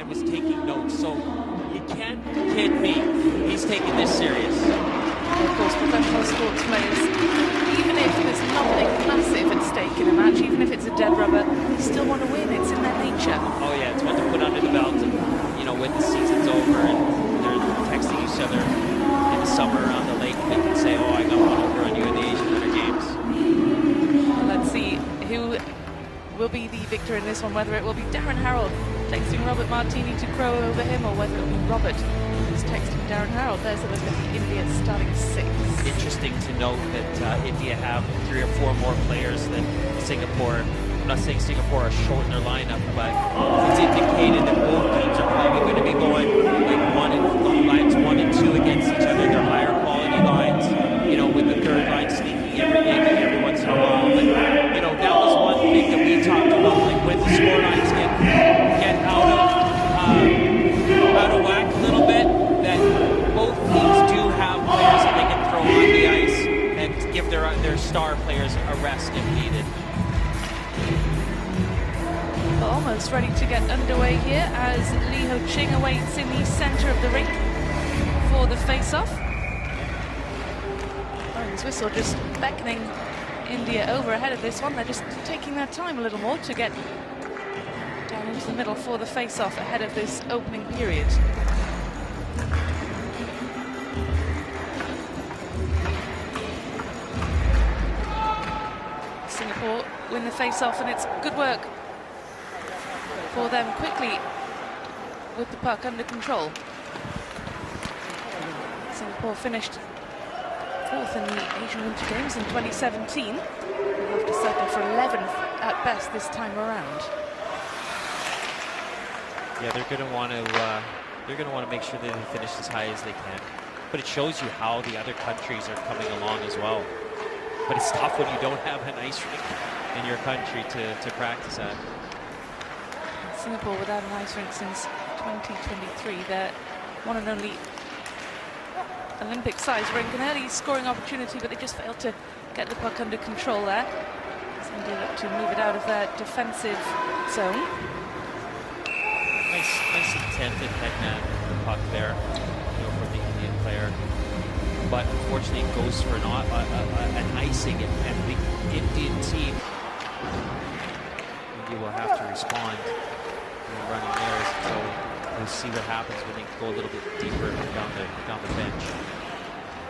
and was taking notes. So you can't kid me. He's taking this serious. Of course, professional sports players, even if there's nothing massive at stake in a match, even if it's a dead rubber, they still want to win. It's in their nature. Oh yeah, it's one to put under the belt, and when the season's over and they're texting each other in the summer around the lake, they can say, "Oh, I got one over on you in the Asian Winter Games." Well, let's see who will be the victor in this one, whether it will be Darren Harrold texting Robert Martini to crow over him, or whether it will be Robert who's texting Darren Harrold. There's a look at the India starting six. Interesting to note that India have 3 or 4 more players than Singapore. I'm not saying Singapore are short in their lineup, but it's indicated that both teams are probably going to be going like lines 1 and 2 against each other. They're higher quality lines, with the third line sneaking every once in a while. But that was one thing that we talked about, like when the score lines get out of whack a little bit, that both teams do have players that they can throw on the ice and give their star players a rest if needed. Almost ready to get underway here as Lee Ho Ching awaits in the center of the rink for the face-off. Oran's whistle just beckoning India over ahead of this one. They're just taking their time a little more to get down into the middle for the face-off ahead of this opening period. Singapore win the face-off, and it's good work for them quickly with the puck under control. Singapore finished 4th in the Asian Winter Games in 2017. They'll have to settle for 11th at best this time around. Yeah, they're going to want to make sure that they finish as high as they can. But it shows you how the other countries are coming along as well. But it's tough when you don't have an ice rink in your country to practice at. Singapore without an ice rink since 2023. Their one and only Olympic-sized rink, an early scoring opportunity, but they just failed to get the puck under control there. India look to move it out of their defensive zone. Nice intended headman puck there, from the Indian player. But unfortunately, it goes for an icing, and the Indian team, India will have to respond. Running there, so we'll see what happens when they go a little bit deeper down the bench.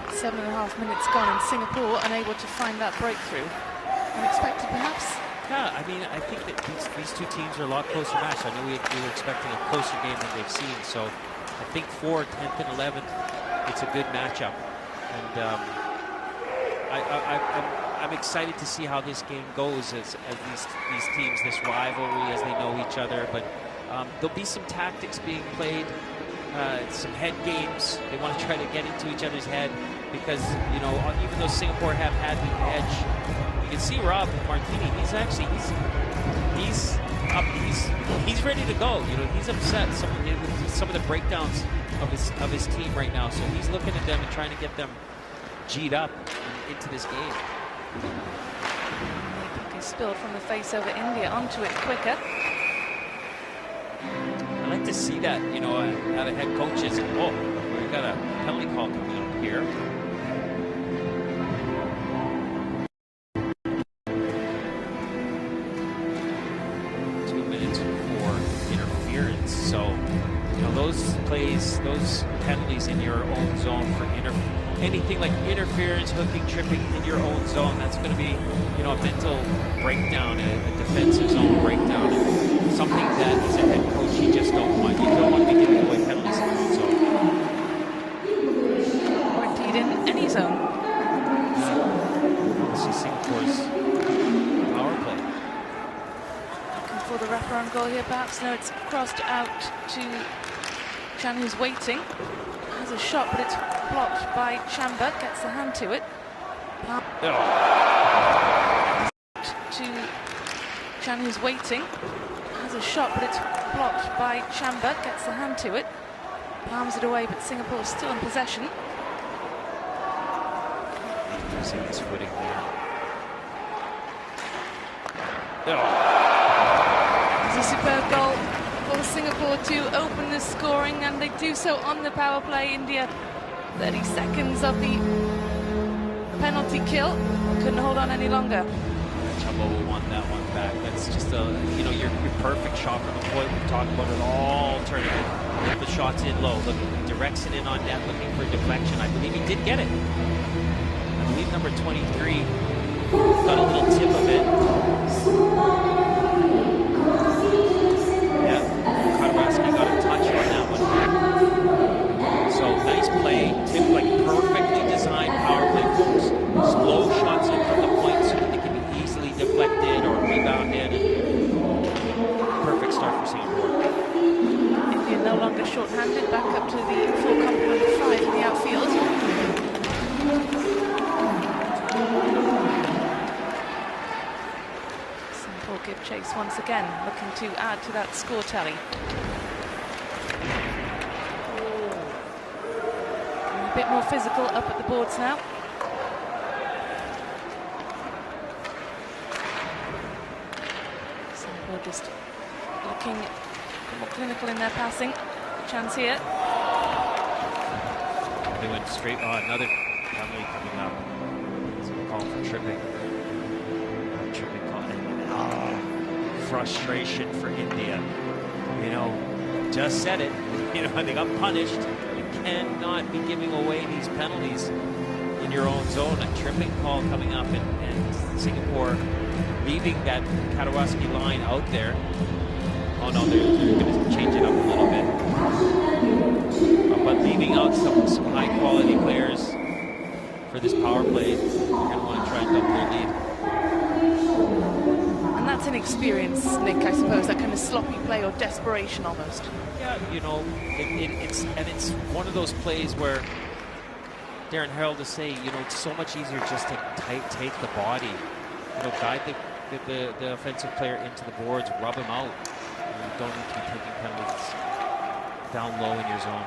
7.5 minutes gone, and Singapore unable to find that breakthrough. Unexpected, perhaps? Yeah, I mean, I think that these two teams are a lot closer matched. I know we were expecting a closer game than they've seen, so I think for 10th and 11th, it's a good matchup. And I'm excited to see how this game goes as these teams, this rivalry, as they know each other. But there'll be some tactics being played, some head games. They want to try to get into each other's head because, even though Singapore have had the edge, you can see Rob Martini. He's up. He's ready to go. He's upset with some of the breakdowns of his team right now. So he's looking at them and trying to get them G'd up into this game. Puck is spilled from the face over India onto it quicker. I like to see that, out of head coaches. And, we've got a penalty call coming up here. So, those plays, those penalties in your own zone for anything like interference, hooking, tripping in your own zone, that's going to be, a mental breakdown, a defensive zone breakdown, and something that as a head coach you just don't want. You don't want to be giving away penalties in your own zone. Or indeed in any zone. This is Singapore's power play. For the wraparound goal here, perhaps. No, it's crossed out to Chan, who's waiting. Has a shot, but it's blocked by Chamba. Gets the hand to it. To Chan, who's waiting. Has a shot, but it's blocked by Chamba. Gets the hand to it. Palms it away, but Singapore still in possession. Losing his footing there. It's a superb goal for for Singapore to open the scoring, and they do so on the power play. India, 30 seconds of the penalty kill, couldn't hold on any longer. Chumbo will want that one back. That's just your perfect shot from the point. We've talked about it all tournament. The shot's in low. Look, he directs it in on net, looking for deflection. I believe he did get it. I believe number 23 got a little tip of it. Yeah, Karabaski got a touch on that one. So nice play, tip, like perfectly designed power play, folks. Slow shots in from the point so that they can be easily deflected or rebounded. Perfect start for Singapore. India no longer short-handed, back up to the full complement of 5 in the outfield. Singapore give chase once again, looking to add to that score tally. A bit more physical up at the boards now. Singapore just looking more clinical in their passing. Good chance here. They went straight on. Another penalty coming up. So we'll call for tripping. Tripping call. Frustration for India. Just said it. They got punished. You cannot be giving away these penalties in your own zone. A tripping call coming up, and Singapore leaving that Karawaski line out there. Oh no, they're going to change it up a little bit. But leaving out some high-quality players for this power play, they're going to want to try and double their lead. And that's inexperience, Nick, I suppose, that kind of sloppy play or desperation almost. Yeah, it's one of those plays where Darren Harold is saying, it's so much easier just to take the body, guide the offensive player into the boards, rub him out. You don't need to be taking penalties down low in your zone.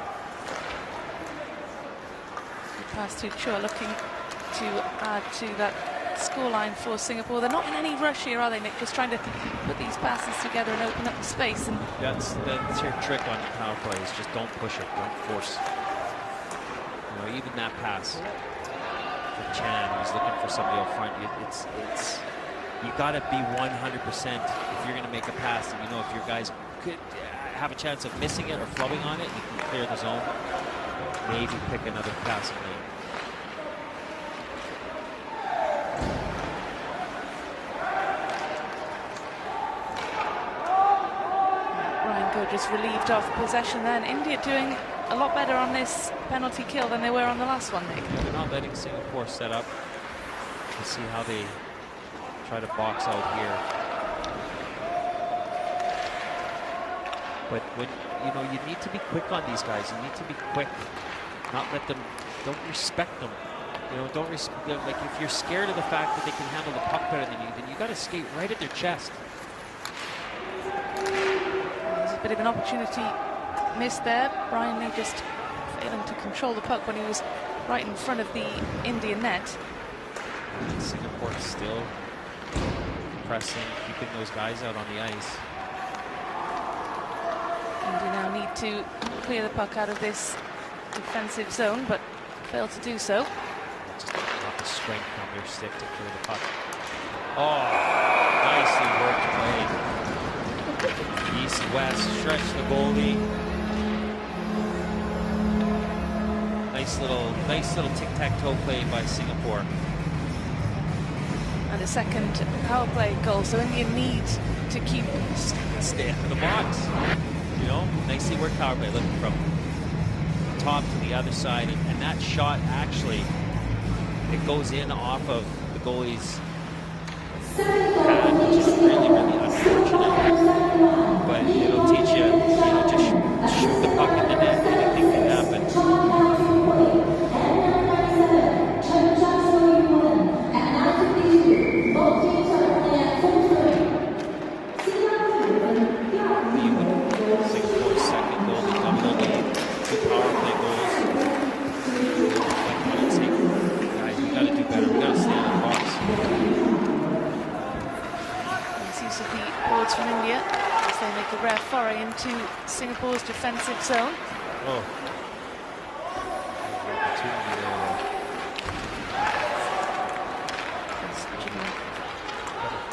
Pass to Chua, looking to add to that scoreline for Singapore. They're not in any rush here, are they, Nick? Just trying to put these passes together and open up the space. And that's your trick on your power play, is just don't push it, don't force. Even that pass for Chan, who's looking for somebody up front, you got to be 100% if you're going to make a pass. And if your guys could have a chance of missing it or flubbing on it, you can clear the zone. Maybe pick another passing lane. Ryan Gurgis relieved of possession then. India doing a lot better on this penalty kill than they were on the last one, Nick. Yeah, they're not letting Singapore set up. Let's see how they try to box out here. But when you need to be quick on these guys. You need to be quick. Not let them. Don't respect them. Don't respect. Like, if you're scared of the fact that they can handle the puck better than you, then you got to skate right at their chest. There's a bit of an opportunity missed there. Brian Lee just failing to control the puck when he was right in front of the Indian net. Singapore still pressing, keeping those guys out on the ice. India now need to clear the puck out of this defensive zone, but fail to do so. Just not the strength on their stick to clear the puck. Oh, nicely worked play. East-west, stretch the goalie. Nice little tic-tac-toe play by Singapore. And a second power play goal, so India need to stay out of the box. Nicely worked power play, looking from top to the other side, and that shot actually, it goes in off of the goalie's pad, which is really, really unfortunate. But it'll teach you, just shoot the puck in the net. Anything can happen. Singapore's second goal, they double the lead. 2 power play goals. Guys, we got to do better. We got to stay in the box. Nice use of the boards from India as they make a rare foray into Singapore's defensive zone. Oh. Opportunity there,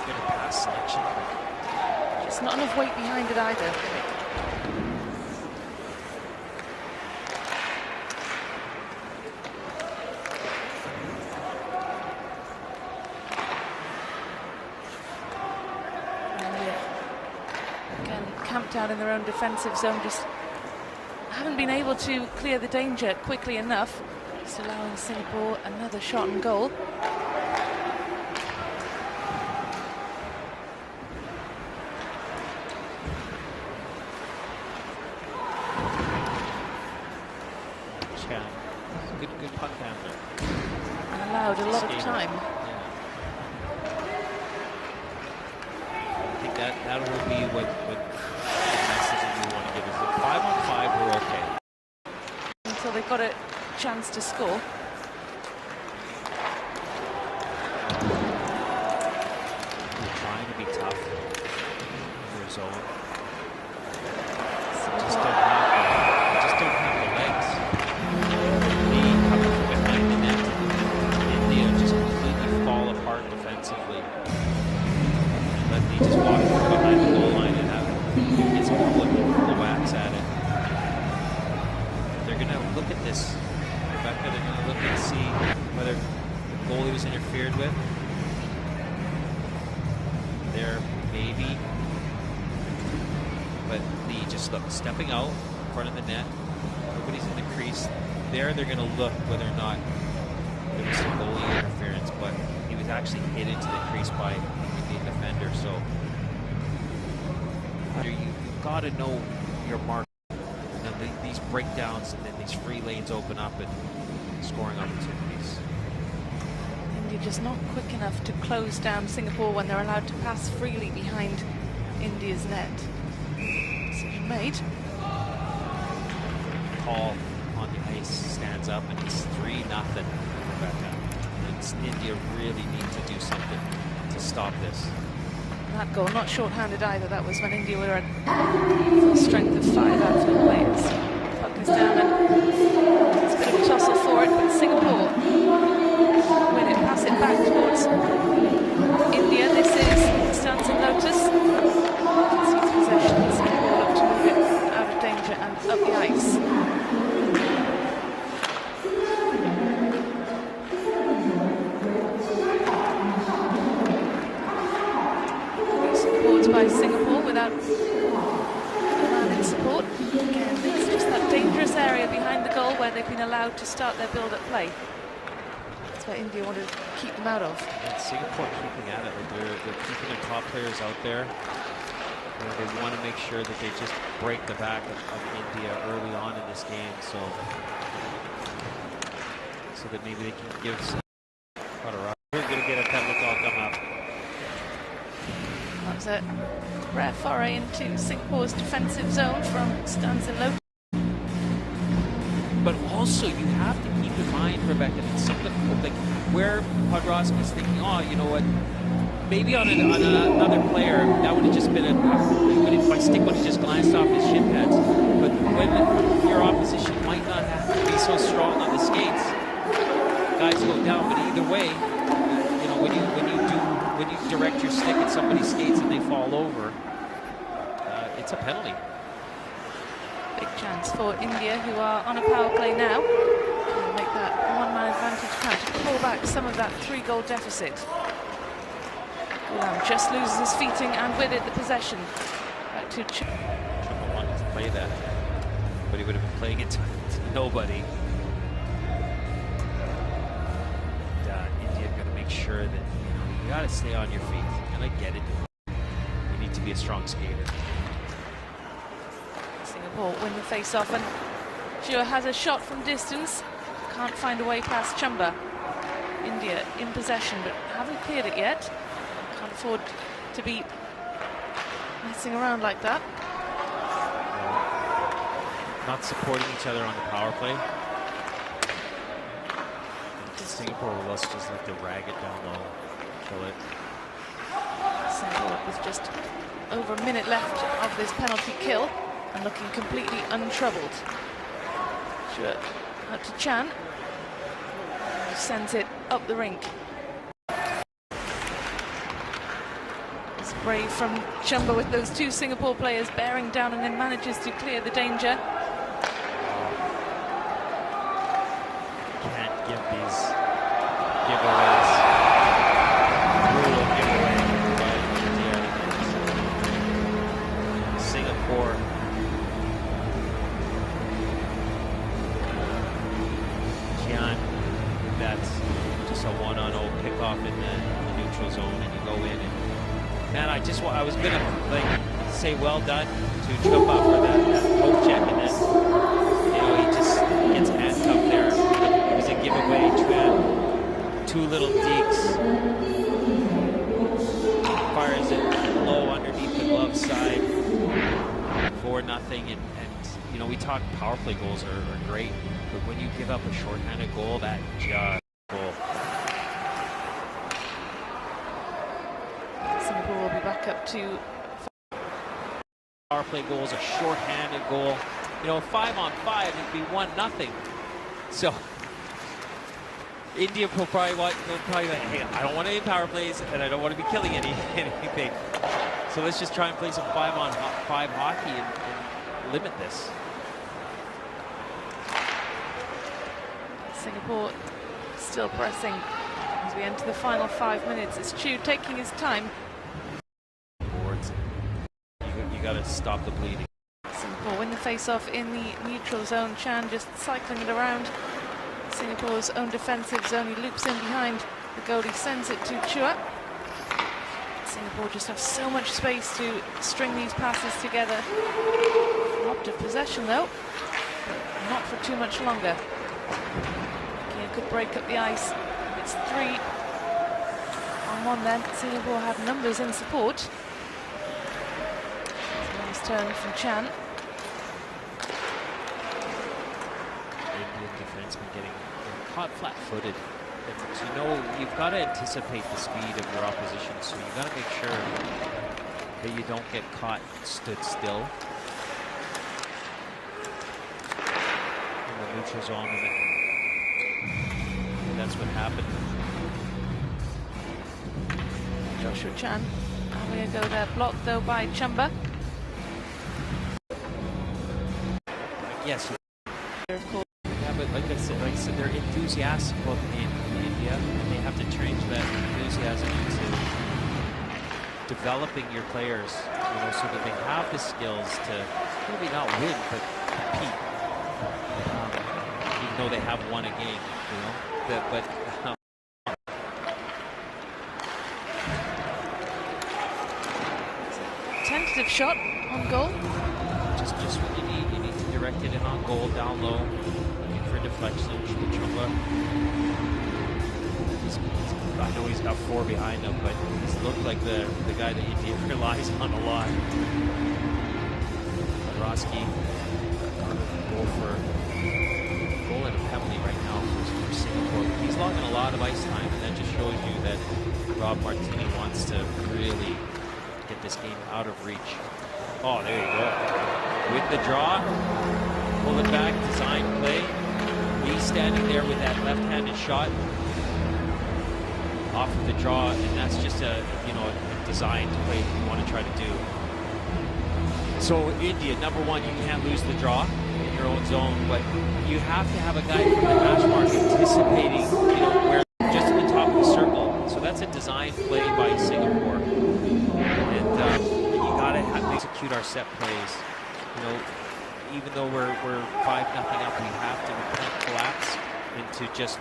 Get a pass selection. Just not enough weight behind it either. Camped out in their own defensive zone, just haven't been able to clear the danger quickly enough, just allowing Singapore another shot and goal. Good puck handler. And allowed a lot of time. I think that will be what the message that you want to give is that 5-on-5 we're okay. Until they've got a chance to score. They're trying to be tough in their zone. Just don't have the legs. They come from behind the net. India just completely fall apart defensively. Let me just walk behind the goal line and get some public whacks at it. They're going to look at this, Rebecca. They're going to look and see whether the goalie was interfered with. There, maybe. But Lee just look, stepping out in front of the net. Nobody's in the crease. There, they're going to look whether or not there was some goalie interference, but he was actually hit into the crease by the defender. So you've got to know your mark. These breakdowns and then these free lanes open up and scoring opportunities. India just not quick enough to close down Singapore when they're allowed to pass freely behind India's net. Decision made. Paul on the ice stands up and it's 3-0. Rebecca. India really need to do something to stop this. That goal, not short-handed either. That was when India were at full strength of 5 outfield players. Puck is down and it's a bit of a tussle for it, but Singapore win it, pass it back towards India. This is Stans and Lotus. Sees possession. Singapore look to move it out of danger and up the ice. By Singapore without a man in support. Again, it's just that dangerous area behind the goal where they've been allowed to start their build-up play. That's where India wanted to keep them out of. And Singapore keeping at it. They're keeping their top players out there. They want to make sure that they just break the back of India early on in this game, so that maybe they can give some. We're going to get a penalty call come up. That was a rare foray into Singapore's defensive zone from Stans and Lotus. But also, you have to keep in mind, Rebecca, that some of the, like where Podrosk was thinking, oh, you know what, maybe on another player, that would have just been my stick would have just glanced off his shin pads. But when your opposition might not have to be so strong on the skates, guys go down. But either way, you know, when you direct your stick at somebody's skates and they fall over, it's a penalty. Big chance for India, who are on a power play now. Can make that one-man advantage count to pull back some of that 3-goal deficit. Ghulam just loses his feeting and with it the possession. Back to Chumba wanted to play that, but he would have been playing it to nobody. India got to make sure that you got to stay on your feet, and I get it. You need to be a strong skater. Singapore win the face-off, and Shua has a shot from distance. Can't find a way past Chumba. India in possession, but haven't cleared it yet. Can't afford to be messing around like that. Not supporting each other on the power play. Singapore will just like to rag it down low, kill it. Singapore with just over a minute left of this penalty kill. and looking completely untroubled. Sure. Out to Chan. Just sends it up the rink. It's brave from Chumba with those two Singapore players bearing down, and then manages to clear the danger. Can't give these giveaways. Brutal giveaway by India. Singapore. Jian, that's just a 1-on-0 pickoff in the neutral zone, and you go in and man, I was gonna like say well done to Chumba for that poke check, and then he just gets handcuffed there. It was a giveaway. Two little deeks, fires it low underneath the glove side, 4-0, and we talk power play goals are great, but when you give up a shorthanded goal, that just goal. Singapore will be back up to Power play goals, a short-handed goal. 5-on-5, it'd be 1-0. So India will probably like, hey, I don't want any power plays, and I don't want to be killing anything. So let's just try and play some 5-on-5 hockey and limit this. Singapore still pressing as we enter the final 5 minutes. It's Chu taking his time. You got to stop the bleeding. Singapore win the face-off in the neutral zone. Chan just cycling it around. Singapore's own defensive zone. He loops in behind the goalie, sends it to Chua. Singapore just have so much space to string these passes together. Robbed of possession though, but not for too much longer. Could break up the ice. It's 3-on-1 then. Singapore have numbers in support. Nice turn from Chan. Indian defenseman getting caught flat-footed. You've got to anticipate the speed of your opposition, so you got to make sure that you don't get caught stood still in the neutral zone. That's what happened. Joshua Chan having a go there, blocked though by Chumba. Yes. Yeah, but like I said, they're enthusiastic about in India, and they have to change that enthusiasm into developing your players, so that they have the skills to maybe not win, but compete. Even though they have won a game, Tentative shot on goal. Just what you need. You need to direct it in on goal, down low, looking for deflection. Chumba. I know he's got 4 behind him, but he's looked like the guy that India relies on a lot. Roski, goal and a penalty right now for Singapore. He's logging a lot of ice time, and that just shows you that Rob Martini wants to really get this game out of reach. Oh, there you go. With the draw, pull it back, design play. He's standing there with that left-handed shot off of the draw, and that's just a designed play you want to try to do. So India, number one, you can't lose the draw in your own zone, but you have to have a guy from the hash mark anticipating, where just at the top of the circle. So that's a design play by Singapore, and you got to execute our set plays. Even though we're 5-0 up, we have to collapse into just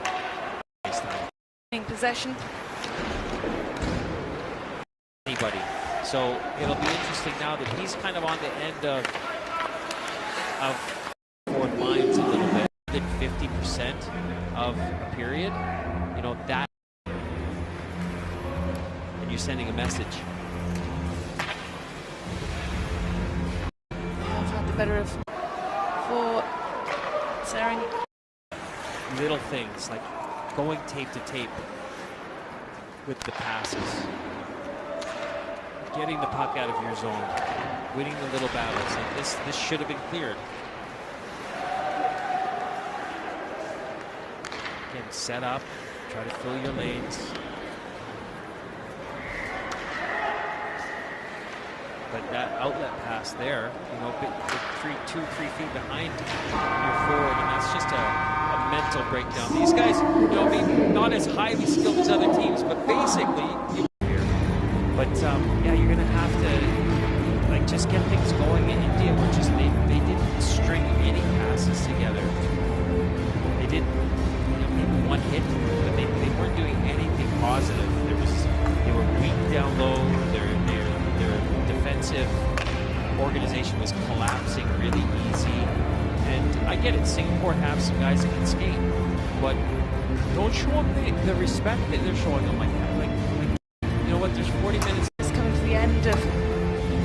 possession. Anybody. So it'll be interesting now that he's kind of on the end of forward lines a little bit, than 50% of a period. That, and you're sending a message. I've had the better of for Saren. Little things like going tape to tape with the passes, getting the puck out of your zone. winning the little battles. Like this should have been cleared. Again, set up, try to fill your lanes. But that outlet pass there, you know, 2-3 feet behind your forward, and that's just a mental breakdown. These guys, you know, maybe not as highly skilled as other teams, but basically, but yeah, you're gonna have to like just get things going in India, which is they didn't string any passes together. They did, you know, maybe one hit, but they weren't doing anything positive. They were weak down low. Their defensive organization was collapsing really easy. And I get it, Singapore have some guys that can skate, but don't show them the respect that they're showing them like that. Like, you know what? There's 40 minutes. It's coming to the end of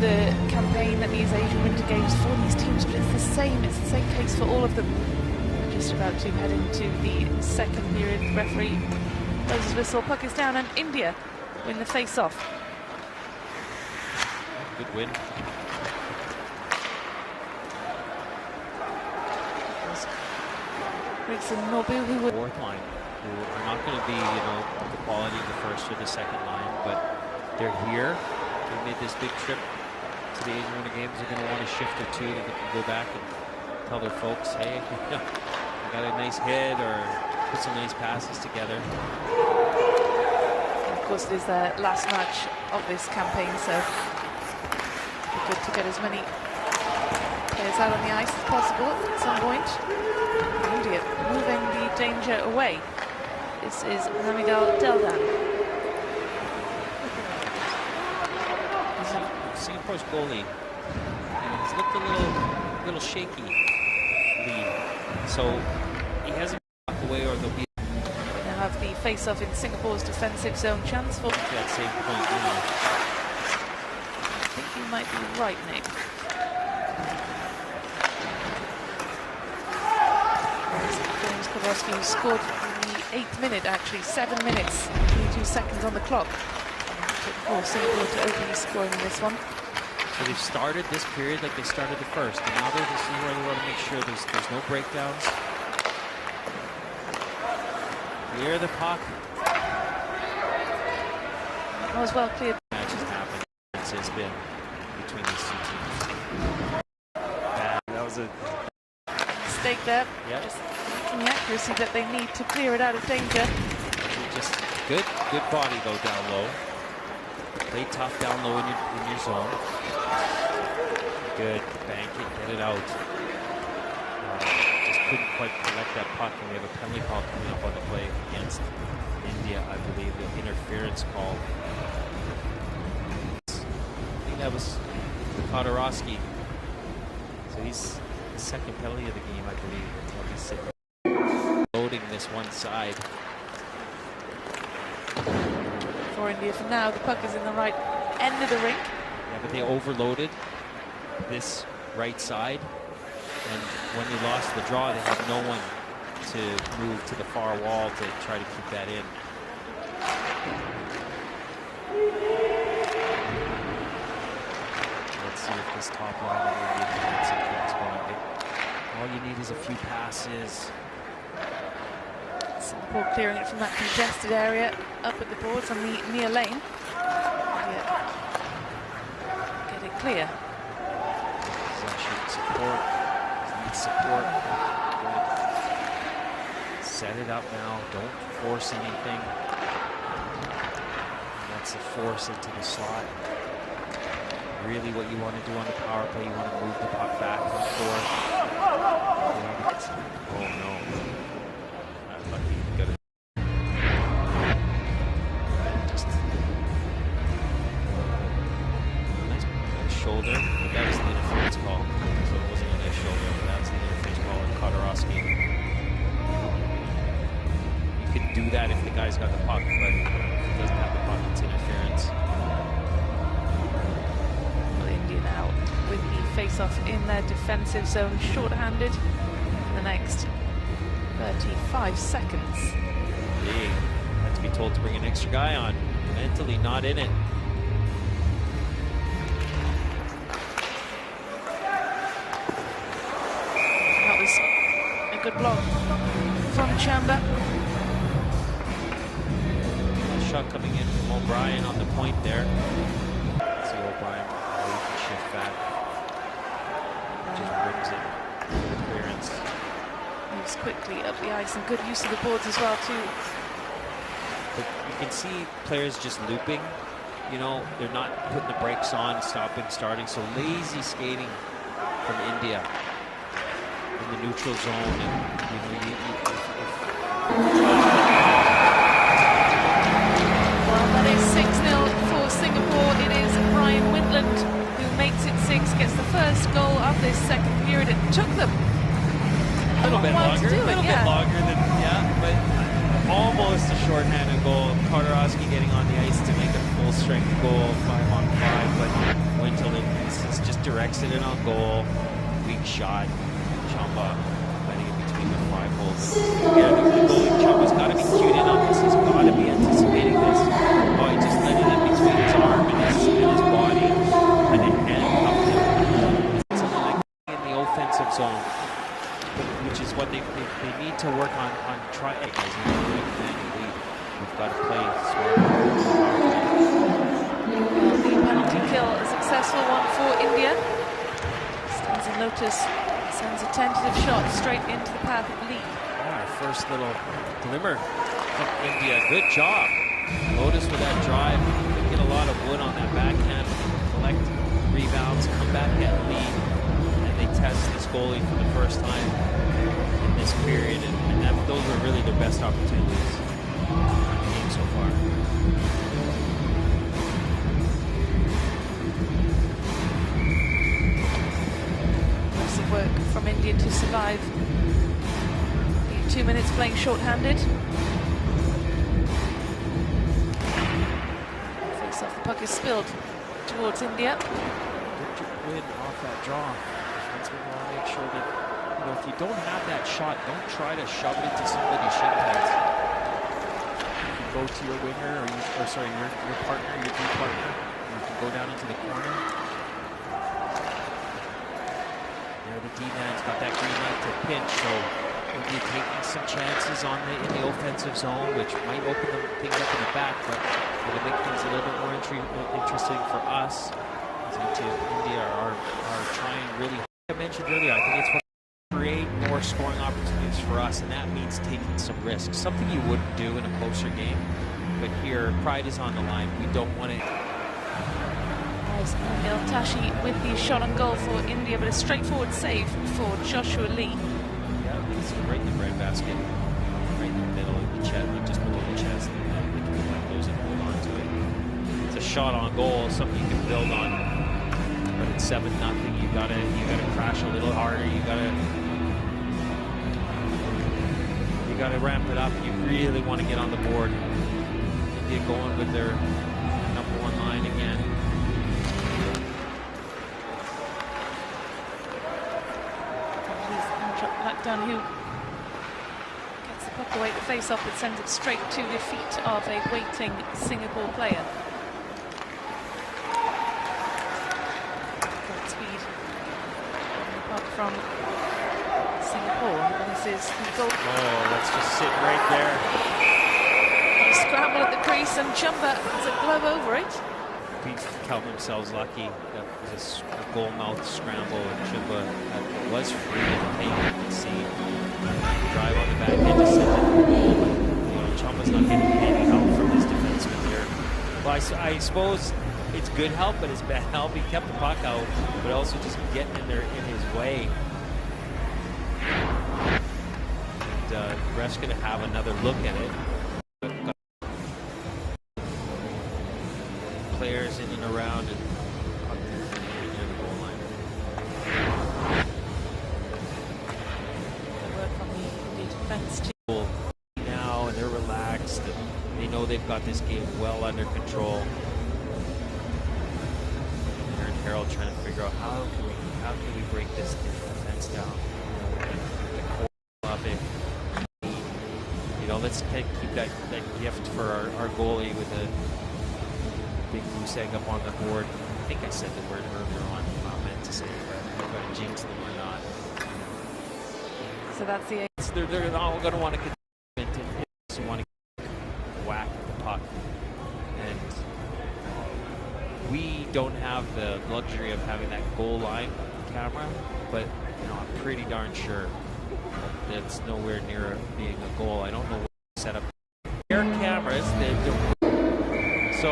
the campaign that these Asian Winter Games for these teams, but it's the same. It's the same case for all of them. We're just about to head into the second period. The referee blows his whistle, puck is down, and India win the face-off. Good win. Riggs and Nobu, who would fourth line, who are not going to be, you know, the quality of the first or the second line, but they're here. They made this big trip to the Asian Winter Games. They're going to want a shift or two. They can go back and tell their folks, hey, you know, I got a nice hit or put some nice passes together. of course it is their last match of this campaign, so good to get as many players out on the ice as possible at some point. India moving the danger away. This is Hamidal Deldan. Singapore's goalie, he's looked a little shaky lead, so he hasn't walked away, or there'll be. Now have the face-off in Singapore's defensive zone chance for. That same point, you know. I think you might be right, Nick. James Kowalski, who scored in the 8th minute, actually 7 minutes, 22 seconds on the clock. For Singapore to open the scoring in this one. So they've started this period like they started the first, and now this is where they want to make sure there's no breakdowns. Clear the puck. That was well cleared. Matches happened. It's been between these two teams. That was a Mistake there. Yep. Just lacking the accuracy that they need to clear it out of danger. just good body though down low. Play tough down low in your zone. Good, bank it, get it out. Just couldn't quite collect that puck, and we have a penalty call coming up on the play against India, I believe, the interference call. I think that was Kotarowski. So he's the second penalty of the game, I believe. He'll be sitting, loading this one side. For India for now, the puck is in the right end of the rink. Yeah, but they overloaded this right side, and when they lost the draw, they had no one to move to the far wall to try to keep that in. Let's see if this top line of India can get some things going. All you need is a few passes. Singapore clearing it from that congested area up at the boards on the near lane. Yeah. Get it clear. Possession, support, need support. Good. Set it up now, don't force anything. And that's a force into the slot. Really what you want to do on the power play, you want to move the puck back and forth. Oh no. Not lucky. Got it. Just nice shoulder, but that was the interference call. So it wasn't a nice shoulder, but that was the interference call on Kotarowski. You could do that if the guy's got the puck, but if he doesn't have the puck, it's interference. India now with the face-off in their defensive zone, short-handed for the next 35 seconds. Big. Had to be told to bring an extra guy on. Mentally not in it. Good block from Chamba. Shot coming in from O'Brien on the point there. See O'Brien how he can shift back. Just rims it. Good clearance. Moves quickly up the ice and good use of the boards as well too. But you can see players just looping. You know, they're not putting the brakes on, stopping, starting. So lazy skating from India in the neutral zone. And, you know, Well, that is 6-0 for Singapore. It is Brian Whitland who makes it 6, gets the first goal of this second period. It took them a little bit longer, bit longer than, but almost a shorthanded goal. Tartarovsky getting on the ice to make a full-strength goal, 5-on-5, but Wintle just directs it in on goal. Weak shot. Chamba letting it between the 5 holes. Yeah, the goalie Chamba's got to be cued in on this. He's got to be anticipating this. Oh, he just let it in between his arm and his body, and it handcuffed him. Something like in the offensive zone, which is what they need to work on trying. We've got to play smart. The penalty kill, a successful one for India. Stands in Lotus, sends a tentative shot straight into the path of Lee. Our first little glimmer from India. Good job. Lotus with that drive. They get a lot of wood on that backhand. Collect rebounds, come back at lead, and they test this goalie for the first time in this period. And those were really their best opportunities in the game so far. Impressive work from India to survive the 2 minutes playing short-handed. Face off, the puck is spilled towards India. Good win off that draw. Defensemen want to make sure that, you know, if you don't have that shot, don't try to shove it into somebody's shin pads. You can go to your winger, your partner, your D partner. You can go down into the corner. There, the D-man's got that green light to pinch, so we'll be taking some chances in the offensive zone, which might open things up in the back, but it'll make things a little bit more interesting for us. India are trying really hard. I mentioned earlier, I think it's what create more scoring opportunities for us, and that means taking some risks. Something you wouldn't do in a closer game, but here, pride is on the line. We don't want to. Neil Tashi with the shot on goal for India, but a straightforward save for Joshua Lee. Yeah, it's right in the breadbasket, right in the middle of the chest, just below the chest, and they can let those and hold on to it. It's a shot on goal, something you can build on. But it's 7-0. You gotta crash a little harder. You gotta ramp it up. You really want to get on the board. India going with their number 1 line again. Blackdown, who gets the puck away, the face-off, but sends it straight to the feet of a waiting Singapore player. Great speed. The puck from Singapore. And this is the goal. Oh, let's just sit right there. A scramble at the crease, and Chamba has a glove over it. We count themselves lucky. That was a goal-mouth scramble, and Chamba was free in the paint. You can see drive on the back end to send it for goal. But, you know, Chamba's not getting any help from his defenseman here. Well, I suppose it's good help, but it's bad help. He kept the puck out, but also just getting in his way. And the ref's going to have another look at it. Players in and around and near the goal line. The work on the defense too. Now, and they're relaxed, and they know they've got this game well under control. Aaron Harold trying to figure out how can we break this defense down. The core of it. You know, let's keep that gift for our goalie with a big goose egg up on the board. I think I said the word earlier on. I'm not meant to say it, but I'm going to jinx them or not. So that's the they're all going to want to continue to want to whack the puck, and we don't have the luxury of having that goal line camera, but I'm pretty darn sure that's nowhere near being a goal. I don't know what set up their cameras. So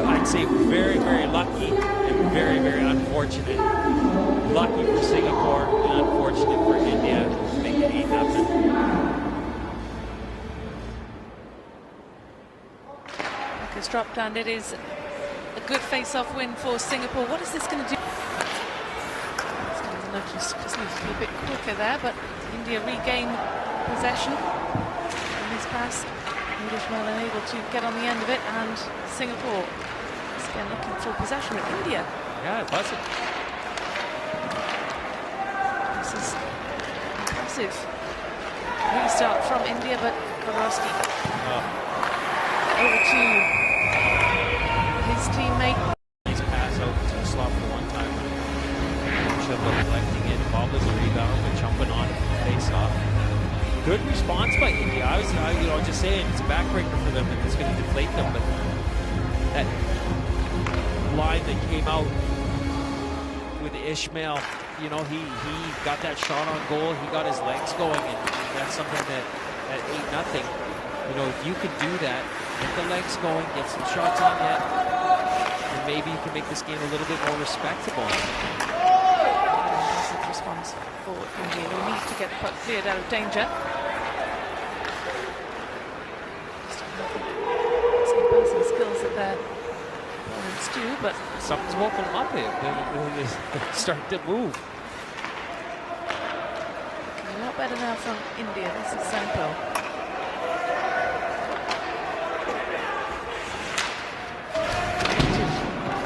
I'd say very, very lucky and very, very unfortunate. Lucky for Singapore and unfortunate for India to make it 8-0. Lucas dropped, and it is a good face-off win for Singapore. What is this going to do? Just needs to be a bit quicker there, but India regain possession in this pass. Ishmael unable to get on the end of it, and Singapore is again looking for possession of India. Yeah, it wasn't. This is impressive restart from India, but Kowalski over to his teammate. Nice pass out to the slot for one time. Chibla collecting it, bobbles the rebound, but jumping on it face off. Good response by India. I was just saying it's a backbreaker for them and it's going to deflate them, but that line that came out with Ishmael, he got that shot on goal, he got his legs going, and that's something that at 8-0, if you can do that, get the legs going, get some shots on net, and maybe you can make this game a little bit more respectable. Response for India. They need to get the puck cleared out of danger. Some passing skills that their opponents do, but something's woken them up here. They're starting to move. A lot better now from India. This is Sampo.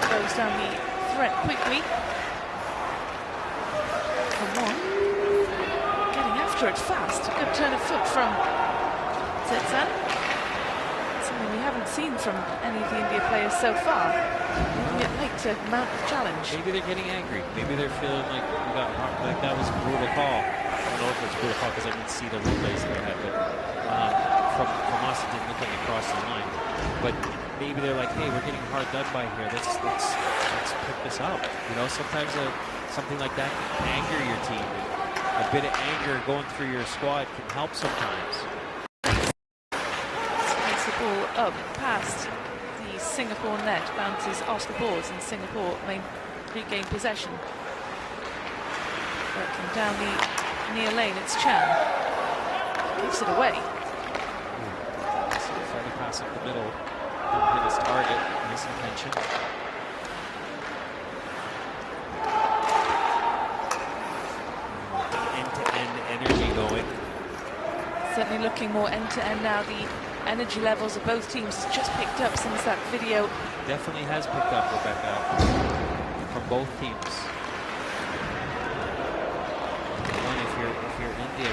Goes down the threat quickly. Getting after it fast. A good turn of foot from Zetsan. Something we haven't seen from any of the India players so far. Maybe it late to mount the challenge. Maybe they're getting angry. Maybe they're feeling like that was a brutal call. I don't know if it's a brutal call because I didn't see the replays they had, but from us it didn't look like it crossed the line. But maybe they're like, hey, we're getting hard done by here. Let's pick this up. Sometimes something like that can anger your team. A bit of anger going through your squad can help sometimes. Takes the ball up past the Singapore net, bounces off the boards, and Singapore may regain possession. Working down the near lane, it's Chan. Gives it away. So trying to pass up the middle, didn't hit his target, nice intention. Certainly looking more end-to-end now. The energy levels of both teams has just picked up since that video. Definitely has picked up, Rebecca, from both teams. And if you're India,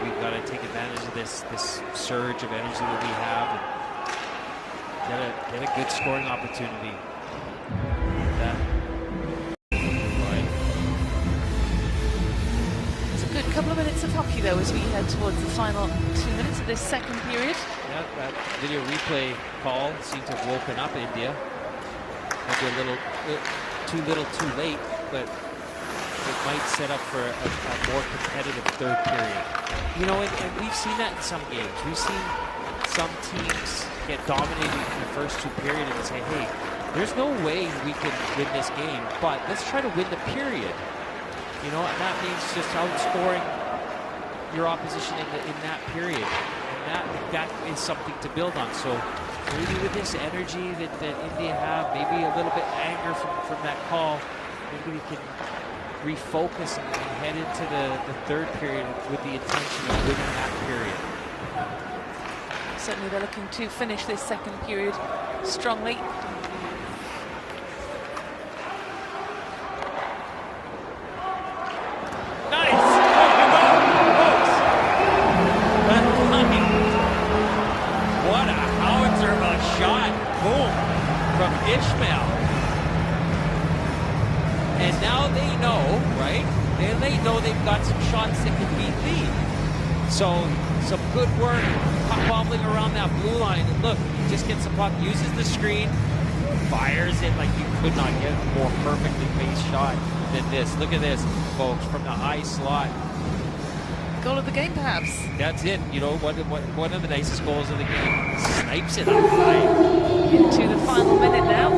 we've got to take advantage of this surge of energy that we have and get a good scoring opportunity. Couple of minutes of hockey though as we head towards the final 2 minutes of this second period. Yeah, that video replay call seemed to have woken up India. Maybe a little too little too late, but it might set up for a more competitive third period. And we've seen that in some games. We've seen some teams get dominated in the first two periods and say, hey, there's no way we can win this game, but let's try to win the period. And that means just outscoring your opposition in that period. And that is something to build on. So maybe with this energy that India have, maybe a little bit anger from that call, maybe we can refocus and head into the third period with the intention of winning that period. Certainly they're looking to finish this second period strongly. Ishmael. And now they know, right? And they know they've got some shots that can beat lead. So some good work wobbling around that blue line. And look, he just gets the puck, uses the screen, fires it like you could not get a more perfectly placed shot than this. Look at this, folks, from the high slot. Goal of the game, perhaps. That's it. You know, one of the nicest goals of the game. Snipes it up high. Into the final minute now.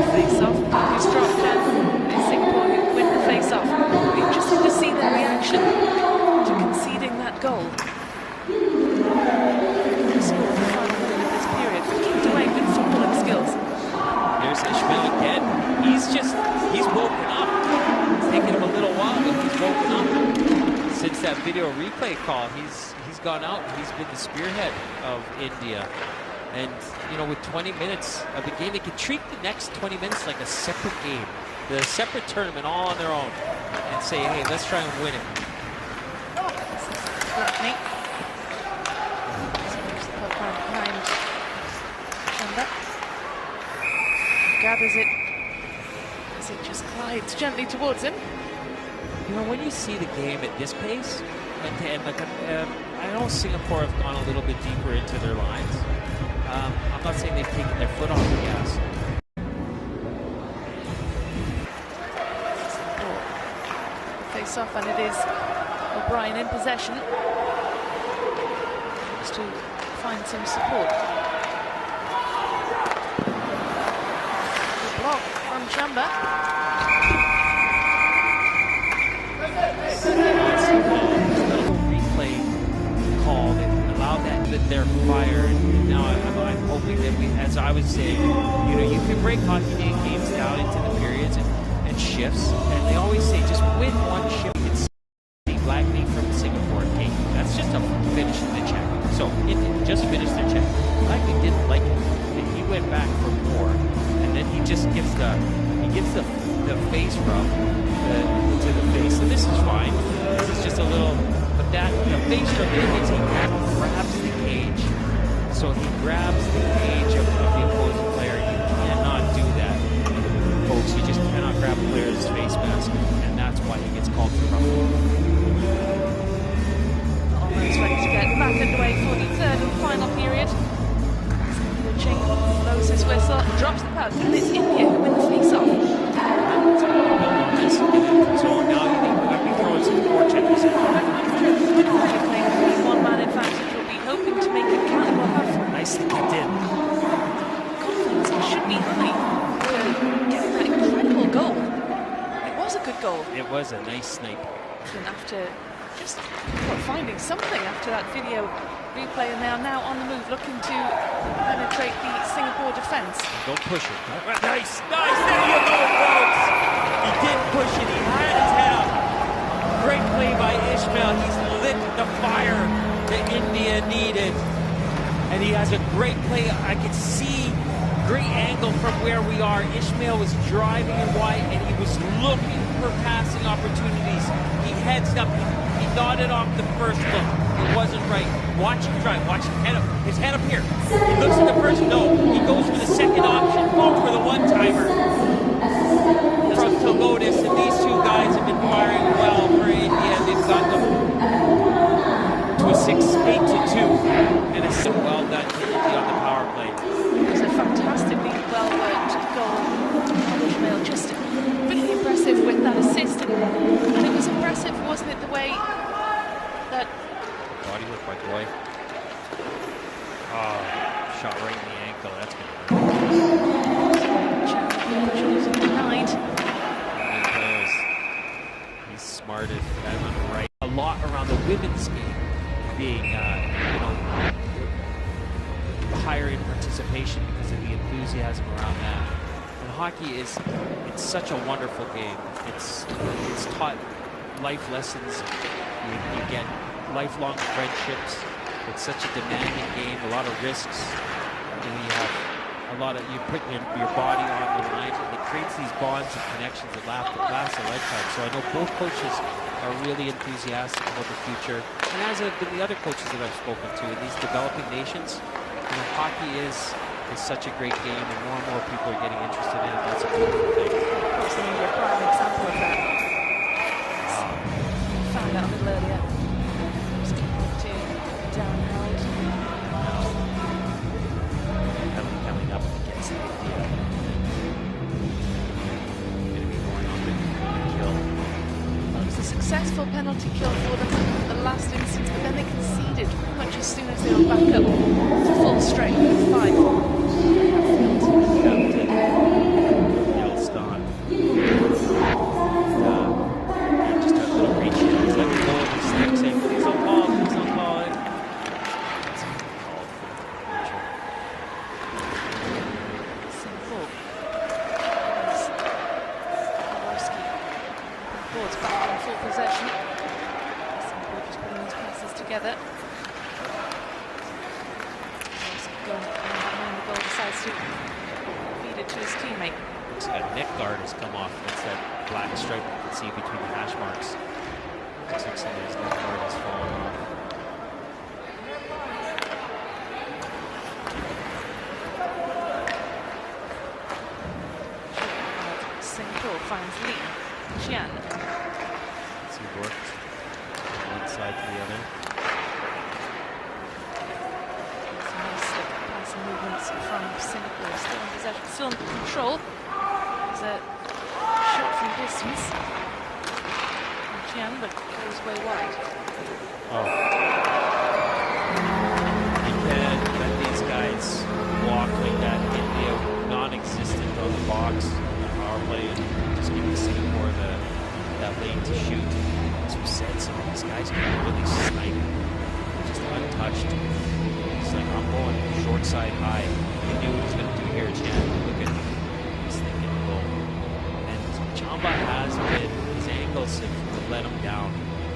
Face-off, puck is dropped down. It's Singapore who win the face-off. Interesting to see their reaction to conceding that goal. They scored the final minute of this period. Kicked away with footballing skills. Here's Ishmael again. He's woken up. It's taken him a little while, but he's woken up. Since that video replay call, he's gone out. He's been the spearhead of India. And, you know, with 20 minutes of the game, they can treat the next 20 minutes like a separate game. The separate tournament all on their own. And say, hey, let's try and win it. Gluttony. Moves the puck around behind Chamba. Gathers it as it just glides gently towards him. You know, when you see the game at this pace, and like, I know Singapore have gone a little bit deeper into their lines. I'm not saying they've taken their foot off the gas. Face off, and it is O'Brien in possession. Just to find some support. Good block from Chamba. Replay call that allowed that their fire. And now I'm hoping that we, as I was saying, you know, you can break hockey games down into the periods and shifts, and they always say just win one shift. It's the black knee from Singapore. Hey, that's just a finish in the check. So it just finished their check. Blackney didn't like it, and he went back for more, and then he just gives the face rub to the face, and this is fine. This is just a little, but that the face rub is he grabs the cage. So he grabs the cage of the opposing player. You cannot do that, folks. You just cannot grab a player's face mask, and that's why he gets called for roughing. Almost ready to get back underway for the third and final period. Ching blows his whistle, drops the puck, and it's India who win the face-off. So now you throwing some forecheckers in. Playing one-man advantage will be hoping to make it count. Nicely kicked in. Confidence should be high for getting that incredible goal. It was a good goal. It was a nice snipe. And after just finding something after that video replay, and they are now on the move, looking to penetrate the Singapore defense. Don't push it. Nice, nice. There you go, folks. He did push it. He had his head up. Great play by Ishmael. He's lit the fire that India needed. And he has a great play. I can see great angle from where we are. Ishmael was driving in wide, and he was looking for passing opportunities. He heads up. He nodded off the first look. It wasn't right. Watch him drive. Watch him head up. His head up here. He looks at the first. No. He goes for the second option. Go for the one-timer from Togotis. And these two guys have been firing well for India. They've got them to a 8-2. And it's so well done to India on the power play. It was a fantastically well-worked goal from Ishmael. Just really impressive with that assist. And it was impressive, wasn't it, the way that... Body work by Goy. Oh, shot right in the ankle. That's going to hurt. Denied. He's smart as that on the right. A lot around the women's game being, you know, higher in participation because of the enthusiasm around that. And hockey it's such a wonderful game. It's taught life lessons. You get lifelong friendships. It's such a demanding game, a lot of risks. And you have a lot of, you put your body on the line, and it creates these bonds and connections that last a lifetime. So I know both coaches are really enthusiastic about the future, and as have been the other coaches that I've spoken to in these developing nations. You know, hockey is such a great game, and more people are getting interested in it. That's a beautiful thing. Of course, I mean, you're a prime example of that. successful penalty kill for them at the last instance, but then they conceded pretty much as soon as they were back up to full strength with 5. Just a little reach here. He's letting go of his stick, saying, please don't call, please don't call it. It's called for Simple. Jaworski boards back in full possession. Simple just putting these passes together. Jaworski going behind the goal, decides to feed it to his teammate. Looks like a neck guard has come off. That's that black stripe you can see between the hash marks. Looks like somebody's neck guard has fallen off. Simple finds Lee. Qian. He worked from one side to the other. Some nice slick passing movements from Singapore. Still in possession, still in control. There's a shot from distance. And Qian, but goes way wide. Oh. You can't let these guys walk like that and be non-existent on the box in the power play and just give Singapore that lane to shoot. As we said, some of these guys can really snipe, just untouched. It's like, I'm going short side high. He knew what he was going to do here. Look at he's thinking low. And Chamba has been, his angles have let him down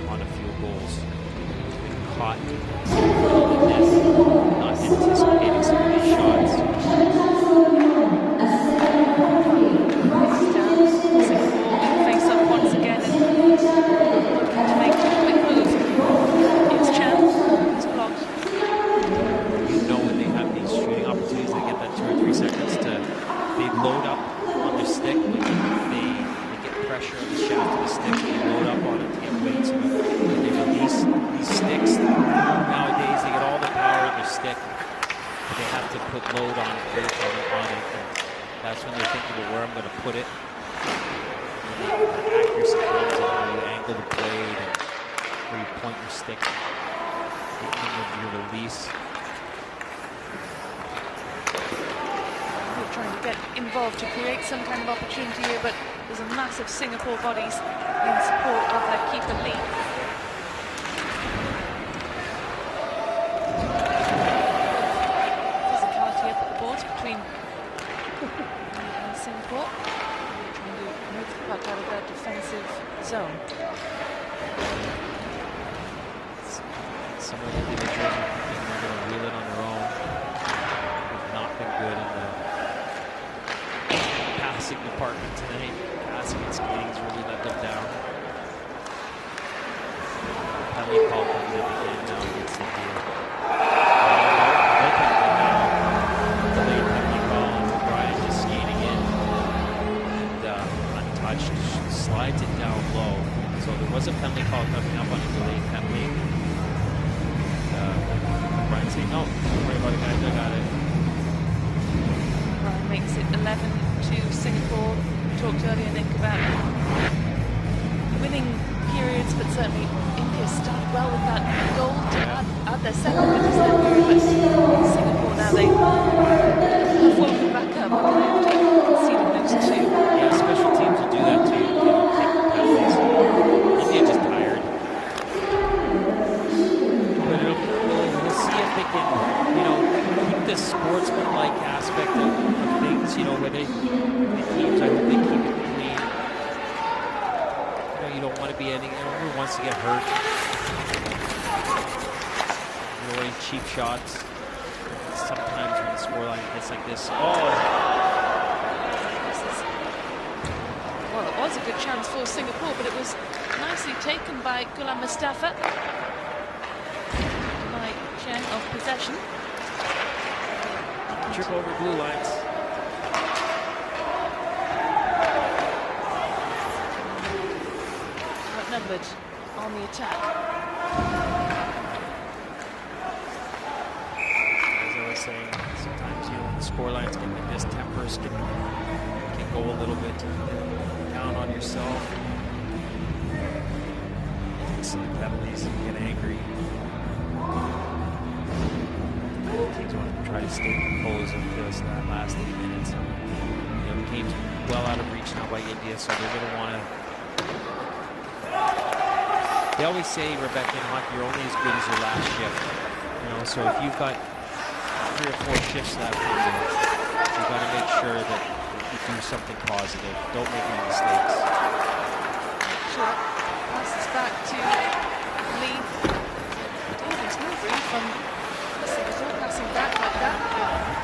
on a few goals. He's been caught in the net, not anticipating some of these shots. Face up once again and looking to make a quick move. Here's Chan. He's blocked. You know when they have these shooting opportunities, they get that 2 or 3 seconds to, they load up on their stick. They get pressure on the shaft of the stick. They load up on it to get weight. So they release these sticks. Nowadays, they get all the power in their stick, but they have to put load on it. And that's when they're thinking of where I'm going to put it. That accuracy comes in how you angle the blade and where you point your stick, the end of your release. They're trying to get involved to create some kind of opportunity here, but there's a massive Singapore bodies in support of their keeper Lee. Physicality up at the boards between Singapore. Trying to move the puck out of their defensive zone. Some of the individuals are thinking they're going to wheel it on their own. Have not been good in the passing department tonight. Passing and skating's really let them down. Penalty call coming up again now against India. Delayed penalty call on Brian just skating in and untouched, slides it down low. So there was a penalty call coming up on a delayed penalty. Brian saying, no, don't worry about it, guys, I got it. Brian makes it 11-2 Singapore. We talked earlier, Nick, about winning periods, but certainly India started well with that goal to add their second winners that period. But Singapore now, they have woken back up after conceding those 2. Yeah, special teams will do that too. They don't take the penalties. India just tired. But we'll see if they can, keep the sportsman-like aspect of things, where the teams, I hope they keep it clean. You don't want to be everyone wants to get hurt. Always cheap shots. Sometimes when the scoreline gets like this, Well, it was a good chance for Singapore, but it was nicely taken by Ghulam Mustafa. By Chen of possession. Trip over blue lines. Outnumbered on the attack. As I was saying, sometimes when the scorelines get like this, tempers can go a little bit down on yourself. just like penalties and get angry. Teams want to try to stay composed until that last 8 minutes. You know, the game's well out of reach now by India, so they're going to want to. They always say, Rebecca, in hockey, you're only as good as your last shift. You know, so if you've got 3 or 4 shifts left, you've got to make sure that you do something positive. Don't make any mistakes. Sure. Passes back to Lee. Davis Mowbray from Singapore passing back like that. A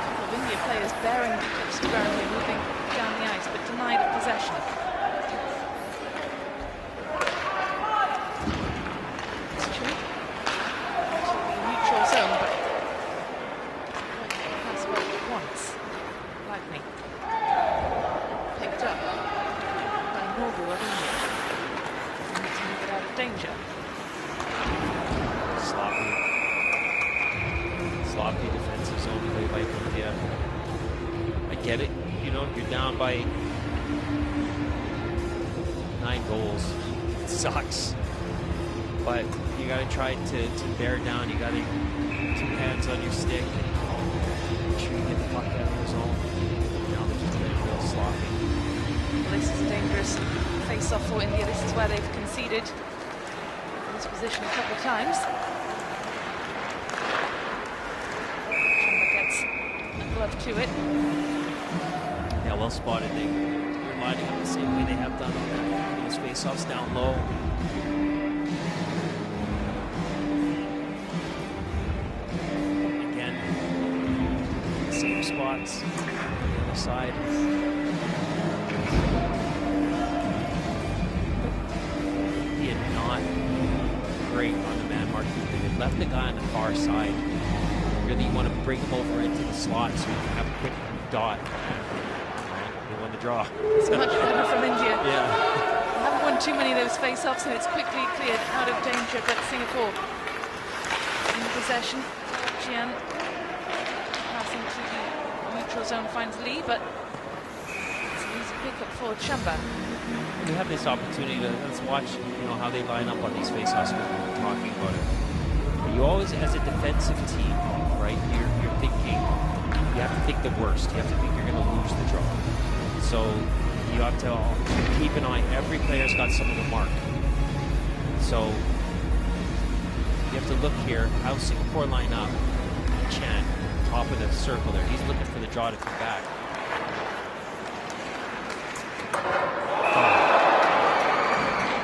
couple of India players bearing the ground here, moving down the ice, but denied possession. It's true. To the neutral zone, but pass away once. Lightning. Picked up by Mowbray of India. To move it out of danger. Sloppy defensive zone play by India. I get it. You know, you're down by 9 goals. It sucks. But you got to try to bear down. You got to 2 hands on your stick. Make sure you get the puck out of the zone. Now they're just playing real sloppy. Well, this is a dangerous face-off for India. This is where they've conceded in this position a couple of times. Chamba gets a glove to it. Yeah, well spotted. They're lining up the same way they have done on those face-offs down low. Again, same spots on the other side. He had not great on the man marking. They left the guy on the far side. Really, you want to bring him over into the slot so you can have a quick dot. They won the draw. It's much better from India. Yeah. They haven't won too many of those face-offs, and it's quickly cleared out of danger. But Singapore in possession. Jian passing to the neutral zone finds Lee, but it's an easy pickup for Chamba. We have this opportunity to let's watch, you know, how they line up on these face-offs. We're talking about it. You always, as a defensive team, right? You're thinking. You have to think the worst. You have to think you're going to lose the draw. So you have to keep an eye. Every player's got someone to mark. So you have to look here how Singapore line up. Chan, top of the circle there. He's looking for the draw to come back.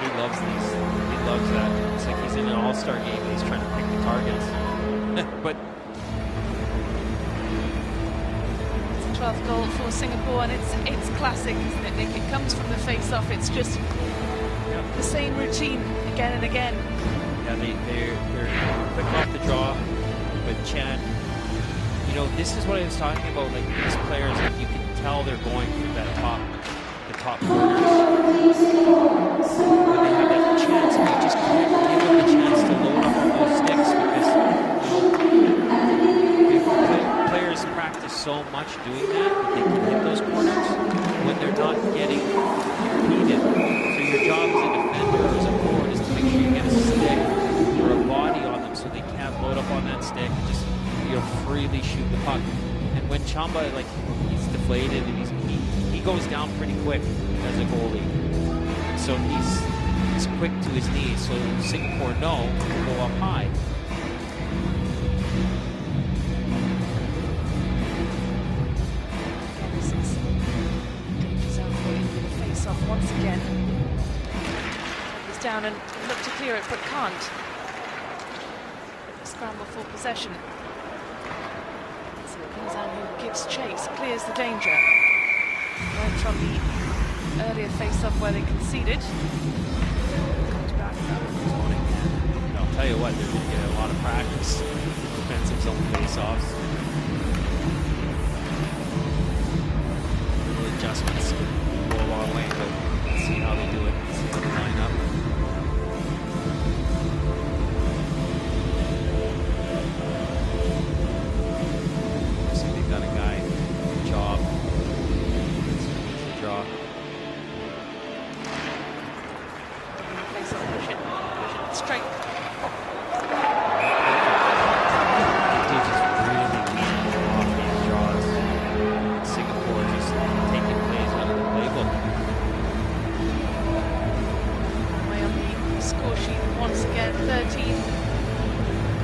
He loves these. He loves that. It's like he's in an all-star game and he's trying to pick the targets. But It's the 12th goal for Singapore, and it's classic, isn't it, Nick? It comes from the face-off. It's just the same routine again and again. yeah, they're quick off the draw. But Chan, you know, this is what I was talking about. Like these players, like you can tell they're going for the top corners. When they have that chance, and you just can't give them the chance to load up on those sticks because players practice so much doing that they can hit those corners when they're not getting needed. So your job as a defender or as a forward is to make sure you get a stick or a body on them so they can't load up on that stick and just freely shoot the puck. And when Chamba, like, he's deflated and he goes down pretty quick as a goalie. So he's quick to his knees. So Singapore know to go up high. This is danger zone for India to face off once again. He's down and look to clear it, but can't. Scramble for possession. Who gives chase, clears the danger. Right from the earlier face-off where they conceded. Comes back now. I'll tell you what, they're going to get a lot of practice. Defensive zone face-offs. Little adjustments go a long way, but let's see how they do it. See how they line up. straight. Dude just really leaning off these draws. Singapore just taking plays out of the playbook. Way on the score sheet once again, 13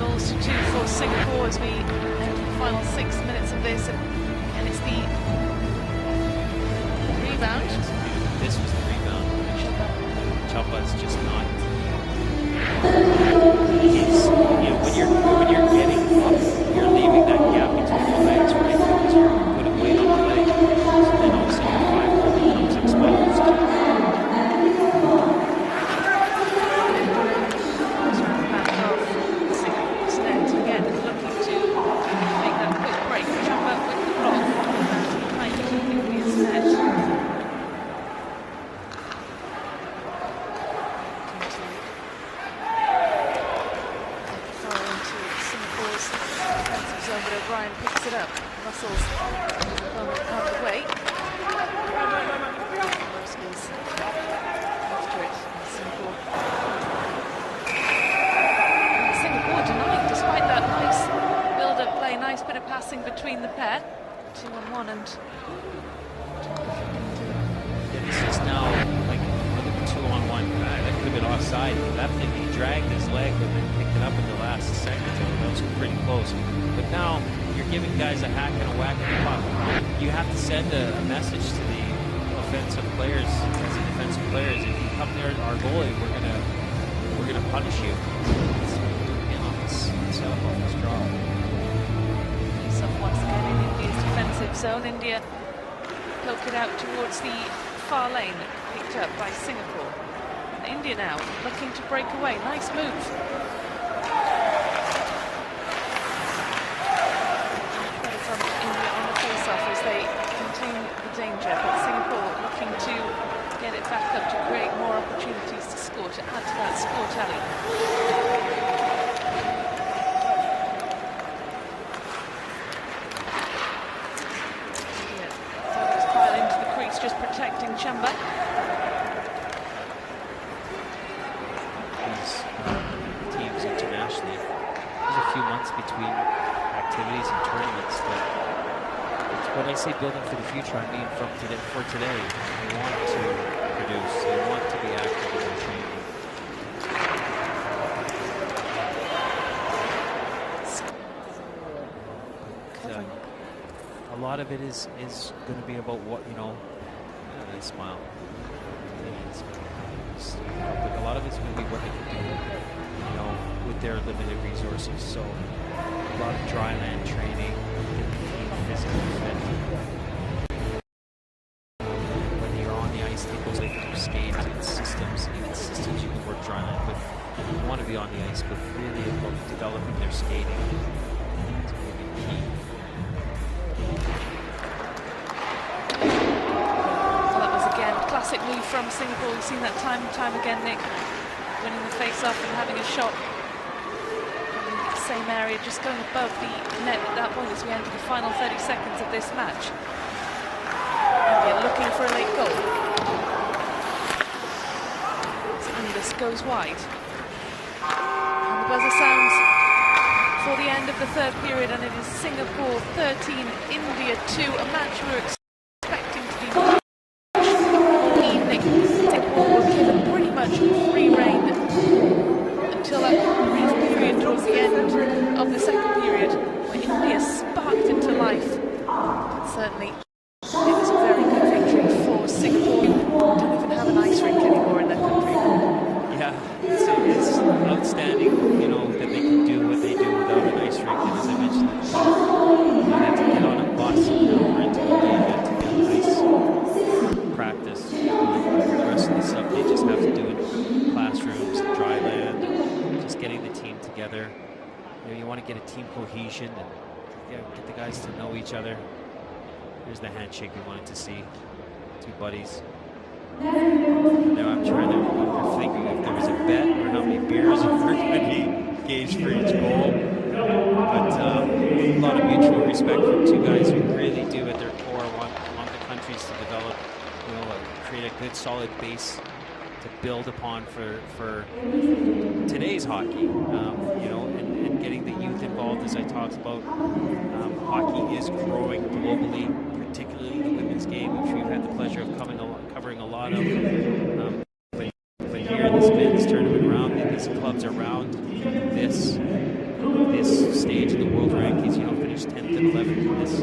goals to 2 for Singapore as we enter the final 6 minutes of this, and it's the rebound. This was the rebound. Chumba's just not. He's, when you're getting up, you're leaving that gap between the legs, right? Because you're putting weight on the leg, so then all of a sudden your 5-hole becomes exposed. Singapore's net again, looking to make that quick break. Chumba with the block, behind India's net. But O'Brien picks it up. Russell's out of the way. Roscoe's after it. Singapore denying, despite that nice build-up play, nice bit of passing between the pair. 2-on-1 and. Yeah, this is now like look at the 2-on-1. That could have been offside. That thing, he dragged his leg and then picked it up in the last second. That was pretty close. But now you're giving guys a hack and a whack and a puck. You have to send a message to the offensive players, as the defensive players. If you come near our goalie, we're gonna punish you. Again on this setup on this draw. So once again in India's defensive zone, India poke it out towards the far lane, picked up by Singapore. And India now looking to break away. Nice move. As they contain the danger, but Singapore looking to get it back up to create more opportunities to score, to add to that score tally. Yeah, Douglas pile into the crease, just protecting Chumba. These teams internationally, there's a few months between activities and tournaments, but when I say building for the future, I mean from today, for today. They want to produce, they want to be active in their training. A lot of it is going to be about what, they smile. But a lot of it's going to be what they can do, with their limited resources. So a lot of dry land training, physically fit. When you're on the ice, people like to do skates and systems. Even systems you can work dry land with. You want to be on the ice, but really about developing their skating. It's going to be key. Well, that was again a classic move from Singapore. We've seen that time and time again, Nick, winning the face-off and having a shot. Same area, just going above the net at that point as we enter the final 30 seconds of this match. India looking for a late goal. And this goes wide. And the buzzer sounds for the end of the third period, and it is Singapore 13, India 2, a match we're expecting to be evening. Singapore were given pretty much free rein until that period towards the end of the second period, where India sparked into life. But certainly, it was a very good victory for Singapore. Don't even have an ice rink anymore in their country. Yeah, it's outstanding, that they can do what they do without an ice rink. And as I mentioned, they had to get on a bus over into Malaysia to get ice practice. The rest of the stuff they just have to do in classrooms, dry land, and just getting the team together. You want to get a team cohesion and get the guys to know each other. Here's the handshake we wanted to see. Two buddies. Now I'm trying to think if there was a bet or how many beers were going to be gauged for each goal. But a lot of mutual respect from two guys who really do at their core want the countries to develop, create a good solid base build upon for today's hockey. And getting the youth involved, as I talked about. Hockey is growing globally, particularly the women's game, which we've had the pleasure of covering a lot of. But here in this men's tournament around these clubs around this stage in the world rankings, finished 10th and 11th in this